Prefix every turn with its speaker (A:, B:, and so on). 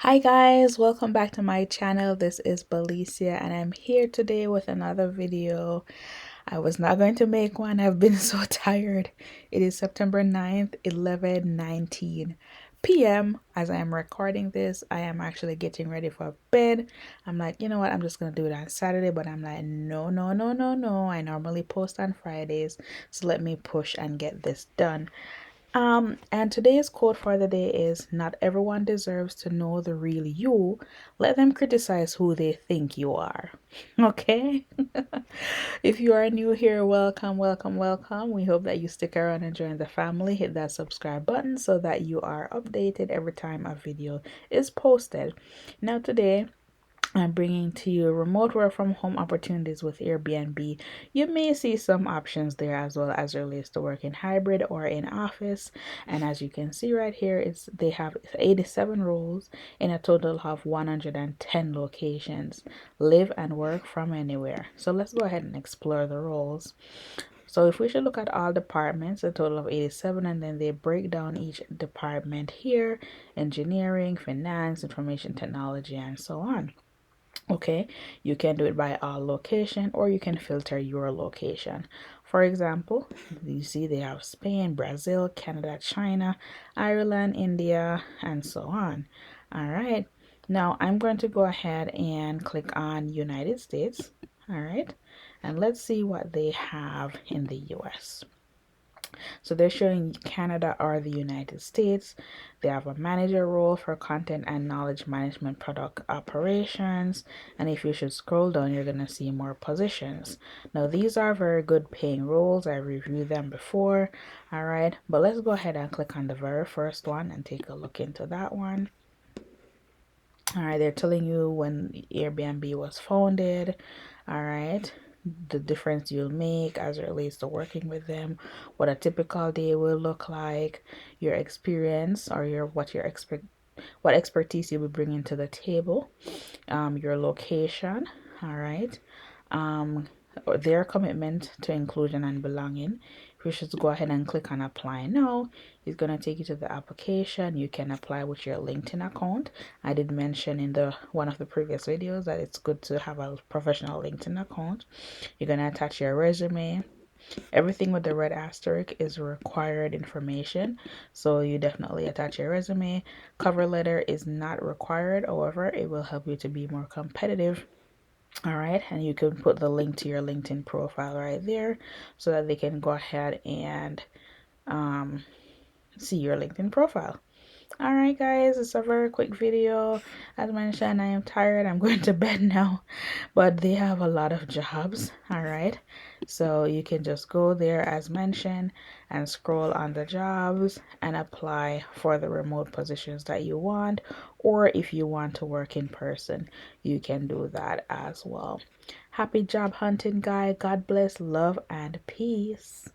A: Hi guys, welcome back to my channel. This is Ballecia and I'm here today with another video. I was not going to make one. I've been so tired. It is September 9th, 11:19 p.m. as I am recording this. I am actually getting ready for bed. I'm like, you know what? I'm just going to do it on Saturday, but I'm like, no, no, no, no, no. I normally post on Fridays, so let me push and get this done. And today's quote for the day is, not everyone deserves to know the real you. Let them criticize who they think you are. Okay? If you are new here, welcome, welcome, welcome. We hope that you stick around and join the family. Hit that subscribe button so that you are updated every time a video is posted. Now, today, I'm bringing to you remote work from home opportunities with Airbnb. You may see some options there as well as it relates to working hybrid or in office. And as you can see right here, they have 87 roles in a total of 110 locations. Live and work from anywhere. So let's go ahead and explore the roles. So if we should look at all departments, a total of 87, and then they break down each department here: engineering, finance, information technology, and so on. Okay, you can do it by all location or you can filter your location. For example, you see they have Spain, Brazil, Canada, China, Ireland, India, and so on. All right, now I'm going to go ahead and click on United States. All right, and let's see what they have in the US. So they're showing Canada or the United States. They have a manager role for content and knowledge management, product operations. And if you should scroll down, you're going to see more positions. Now, these are very good paying roles. I reviewed them before. All right, but let's go ahead and click on the very first one and take a look into that one. All right, they're telling you when Airbnb was founded. All right, the difference you'll make as it relates to working with them, what a typical day will look like, your experience or what expertise you'll be bringing to the table, your location. All right, their commitment to inclusion and belonging. You should go ahead and click on apply now. It's going to take you to the application. You can apply with your LinkedIn account. I did mention in the one of the previous videos that it's good to have a professional LinkedIn account. You're going to attach your resume. Everything with the red asterisk is required information, so you definitely attach your resume. Cover letter is not required, however it will help you to be more competitive. All right, and you can put the link to your LinkedIn profile right there so that they can go ahead and see your LinkedIn profile. All right, guys, it's a very quick video. As mentioned, I am tired. I'm going to bed now, but they have a lot of jobs. All right, so you can just go there as mentioned and scroll on the jobs and apply for the remote positions that you want, or if you want to work in person, you can do that as well. Happy job hunting, guy. God bless, love, and peace.